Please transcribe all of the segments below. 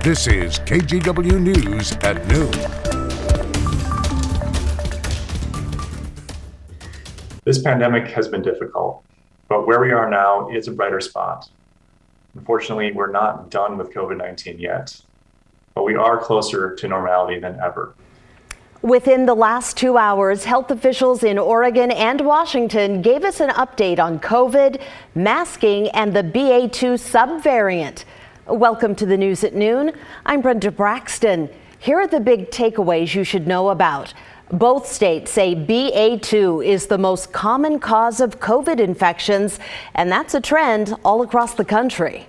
This is KGW News at noon. This pandemic has been difficult, but where we are now is a brighter spot. Unfortunately, we're not done with COVID-19 yet, but we are closer to normality than ever. Within the last 2 hours, health officials in Oregon and Washington gave us an update on COVID, masking, and the BA2 subvariant. Welcome to the news at noon. I'm Brenda Braxton. Here are the big takeaways you should know about. Both states say BA2 is the most common cause of COVID infections, and that's a trend all across the country.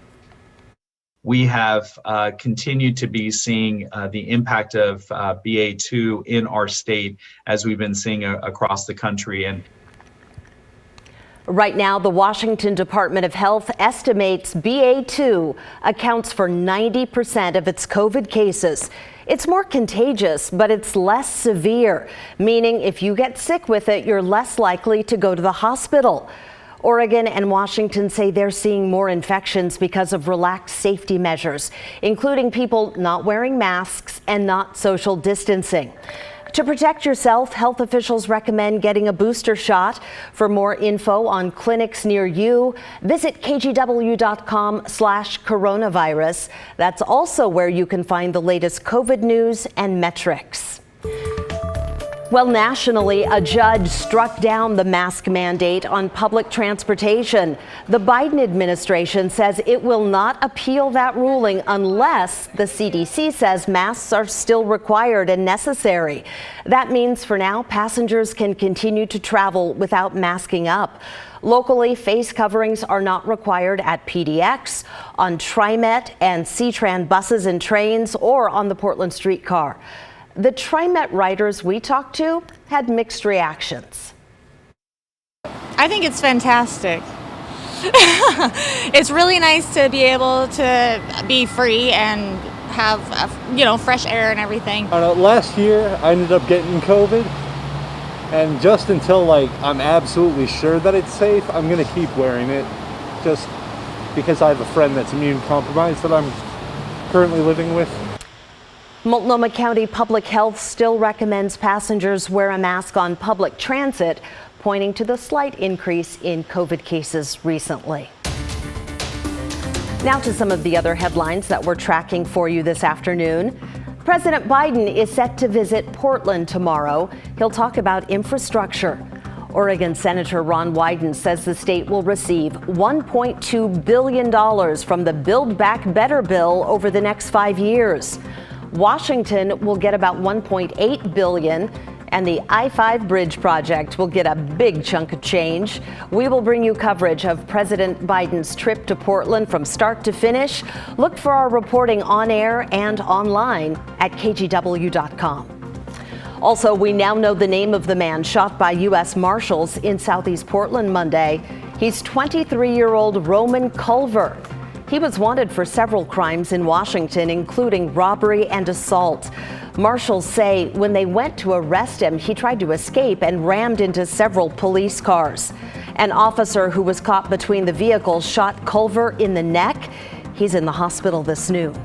We have continued to be seeing the impact of BA2 in our state, as we've been seeing across the country. And right now, the Washington Department of Health estimates BA2 accounts for 90% of its COVID cases. It's more contagious, but it's less severe, meaning if you get sick with it, you're less likely to go to the hospital. Oregon and Washington say they're seeing more infections because of relaxed safety measures, including people not wearing masks and not social distancing. To protect yourself, health officials recommend getting a booster shot. For more info on clinics near you, visit kgw.com/coronavirus. That's also where you can find the latest COVID news and metrics. Well, nationally, a judge struck down the mask mandate on public transportation. The Biden administration says it will not appeal that ruling unless the CDC says masks are still required and necessary. That means for now, passengers can continue to travel without masking up. Locally, face coverings are not required at PDX, on TriMet and C-Tran buses and trains, or on the Portland streetcar. The TriMet riders we talked to had mixed reactions. I think it's fantastic. It's really nice to be able to be free and have, fresh air and everything. Last year, I ended up getting COVID, and just until I'm absolutely sure that it's safe, I'm gonna keep wearing it, just because I have a friend that's immune compromised that I'm currently living with. Multnomah County Public Health still recommends passengers wear a mask on public transit, pointing to the slight increase in COVID cases recently. Now to some of the other headlines that we're tracking for you this afternoon. President Biden is set to visit Portland tomorrow. He'll talk about infrastructure. Oregon Senator Ron Wyden says the state will receive $1.2 billion from the Build Back Better bill over the next 5 years. Washington will get about $1.8 billion, and the I-5 bridge project will get a big chunk of change. We will bring you coverage of President Biden's trip to Portland from start to finish. Look for our reporting on air and online at kgw.com. Also, we now know the name of the man shot by U.S. Marshals in Southeast Portland Monday. He's 23-year-old Roman Culver. He was wanted for several crimes in Washington, including robbery and assault. Marshals say when they went to arrest him, he tried to escape and rammed into several police cars. An officer who was caught between the vehicles shot Culver in the neck. He's in the hospital this noon.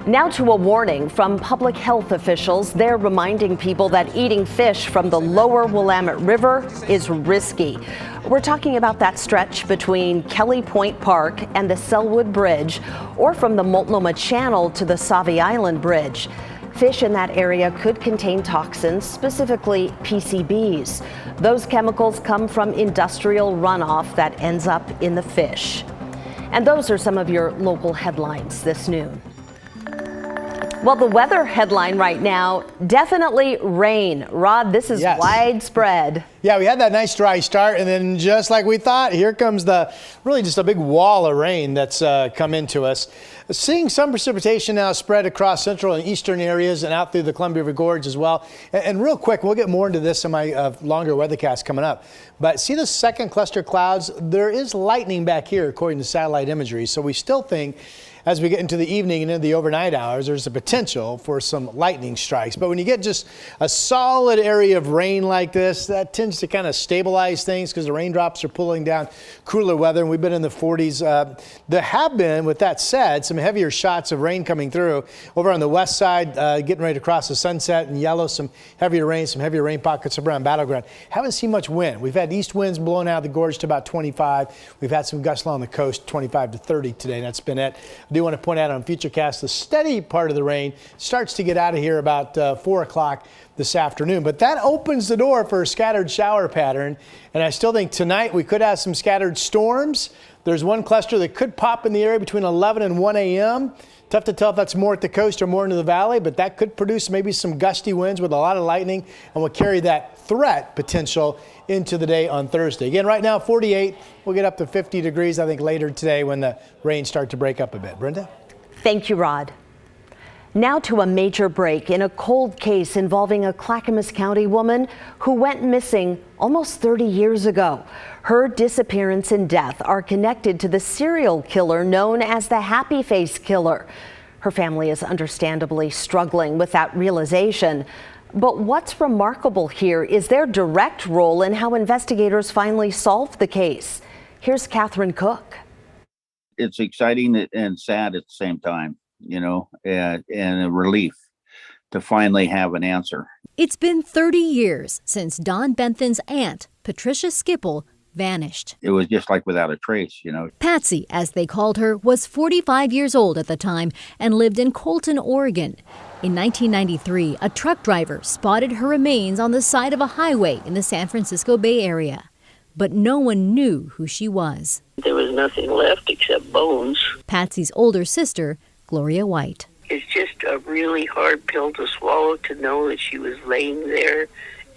Now to a warning from public health officials. They're reminding people that eating fish from the lower Willamette River is risky. We're talking about that stretch between Kelly Point Park and the Selwood Bridge, or from the Multnomah Channel to the Sauvie Island Bridge. Fish in that area could contain toxins, specifically PCBs. Those chemicals come from industrial runoff that ends up in the fish. And those are some of your local headlines this noon. Well, the weather headline right now, definitely rain. Rod, this is widespread. Yeah, we had that nice dry start, and then just like we thought, here comes really just a big wall of rain that's come into us. Seeing some precipitation now spread across central and eastern areas and out through the Columbia River Gorge as well. And real quick, we'll get more into this in my longer weathercast coming up. But see the second cluster clouds? There is lightning back here, according to satellite imagery. So we still think as we get into the evening and into the overnight hours, there's a potential for some lightning strikes. But when you get just a solid area of rain like this, that tends to kind of stabilize things because the raindrops are pulling down cooler weather, and we've been in the 40s. There have been, with that said, some heavier shots of rain coming through over on the west side, getting ready to cross the Sunset and Yellow, some heavier rain pockets around Battleground. Haven't seen much wind. We've had east winds blowing out of the gorge to about 25. We've had some gusts along the coast, 25 to 30 today, and that's been it. I do want to point out on Futurecast, the steady part of the rain starts to get out of here about 4 o'clock this afternoon. But that opens the door for a scattered shower pattern, and I still think tonight we could have some scattered storms. There's one cluster that could pop in the area between 11 and 1 a.m. Tough to tell if that's more at the coast or more into the valley, but that could produce maybe some gusty winds with a lot of lightning and will carry that threat potential into the day on Thursday. Again, right now 48. We'll get up to 50 degrees, I think, later today when the rain starts to break up a bit. Brenda? Thank you, Rod. Now to a major break in a cold case involving a Clackamas County woman who went missing almost 30 years ago. Her disappearance and death are connected to the serial killer known as the Happy Face Killer. Her family is understandably struggling with that realization. But what's remarkable here is their direct role in how investigators finally solved the case. Here's Catherine Cook. It's exciting and sad at the same time, you know, and a relief to finally have an answer. It's been 30 years since Don Benthen's aunt, Patricia Skipple, vanished. It was just like without a trace, you know. Patsy, as they called her, was 45 years old at the time and lived in Colton, Oregon. In 1993, a truck driver spotted her remains on the side of a highway in the San Francisco Bay Area. But no one knew who she was. There was nothing left except bones. Patsy's older sister, Gloria White. It's just a really hard pill to swallow to know that she was laying there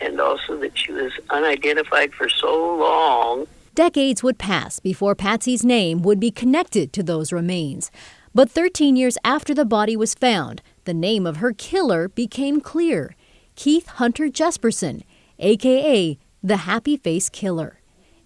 and also that she was unidentified for so long. Decades would pass before Patsy's name would be connected to those remains. But 13 years after the body was found, the name of her killer became clear. Keith Hunter Jesperson, a.k.a. the Happy Face Killer.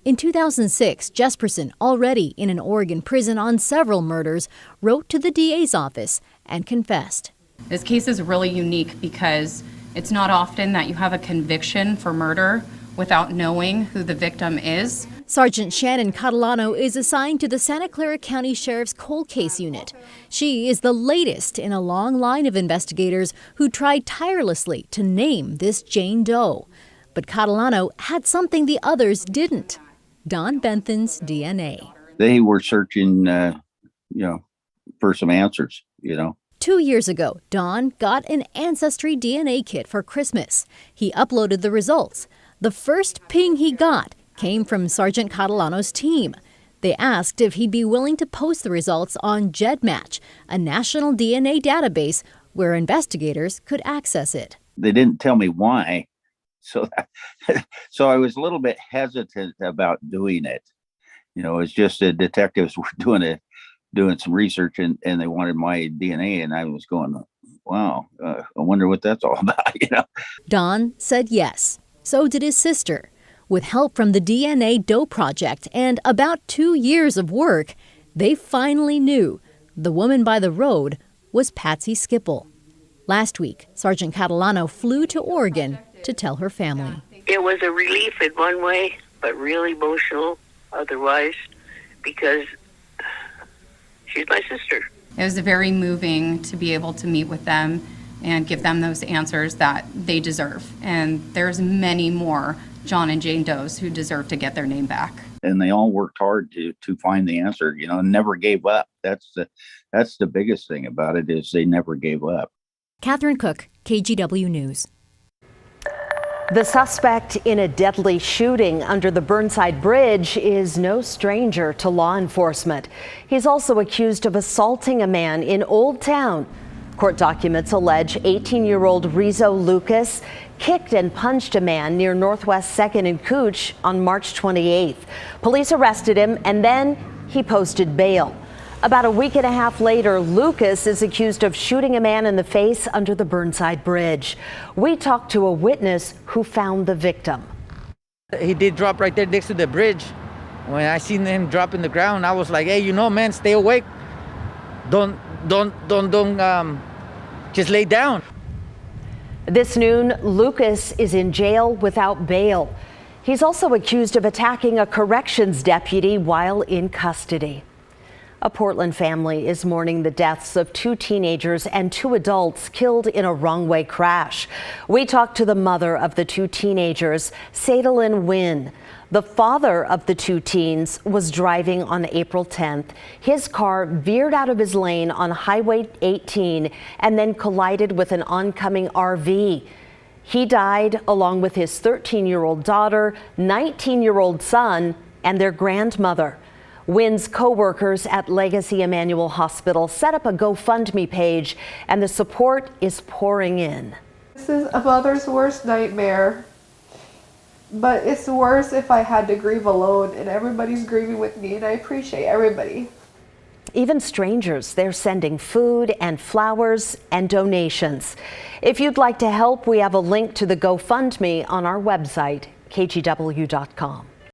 In 2006, Jesperson, already in an Oregon prison on several murders, wrote to the DA's office and confessed. This case is really unique because it's not often that you have a conviction for murder without knowing who the victim is. Sergeant Shannon Catalano is assigned to the Santa Clara County Sheriff's Cold Case Unit. She is the latest in a long line of investigators who tried tirelessly to name this Jane Doe. But Catalano had something the others didn't: Don Benthen's DNA. They were searching, for some answers, 2 years ago, Don got an Ancestry DNA kit for Christmas. He uploaded the results. The first ping he got came from Sergeant Catalano's team. They asked if he'd be willing to post the results on GEDmatch, a national DNA database where investigators could access it. They didn't tell me why, so I was a little bit hesitant about doing it. It's just the detectives were doing some research and they wanted my DNA, and I was going, wow, I wonder what that's all about, Don said yes. So did his sister. With help from the DNA Doe Project and about 2 years of work, they finally knew the woman by the road was Patsy Skipple. Last week, Sergeant Catalano flew to Oregon to tell her family. It was a relief in one way, but really emotional otherwise, because she's my sister. It was very moving to be able to meet with them and give them those answers that they deserve. And there's many more John and Jane Does who deserve to get their name back. And they all worked hard to find the answer, and never gave up. That's the biggest thing about it, is they never gave up. Catherine Cook, KGW News. The suspect in a deadly shooting under the Burnside Bridge is no stranger to law enforcement. He's also accused of assaulting a man in Old Town. Court documents allege 18-year-old Rizzo Lucas kicked and punched a man near Northwest 2nd and Cooch on March 28th. Police arrested him and then he posted bail. About a week and a half later, Lucas is accused of shooting a man in the face under the Burnside Bridge. We talked to a witness who found the victim. He did drop right there next to the bridge. When I seen him drop in the ground, I was like, hey, man, stay awake. don't just lay down. This noon, Lucas is in jail without bail. He's also accused of attacking a corrections deputy while in custody. A Portland family is mourning the deaths of 2 teenagers and 2 adults killed in a wrong-way crash. We talked to the mother of the 2 teenagers, Sadalyn Wynn. The father of the 2 teens was driving on April 10th. His car veered out of his lane on Highway 18 and then collided with an oncoming RV. He died along with his 13-year-old daughter, 19-year-old son, and their grandmother. Wynn's co-workers at Legacy Emmanuel Hospital set up a GoFundMe page, and the support is pouring in. This is a mother's worst nightmare, but it's worse if I had to grieve alone, and everybody's grieving with me, and I appreciate everybody. Even strangers, they're sending food and flowers and donations. If you'd like to help, we have a link to the GoFundMe on our website, kgw.com.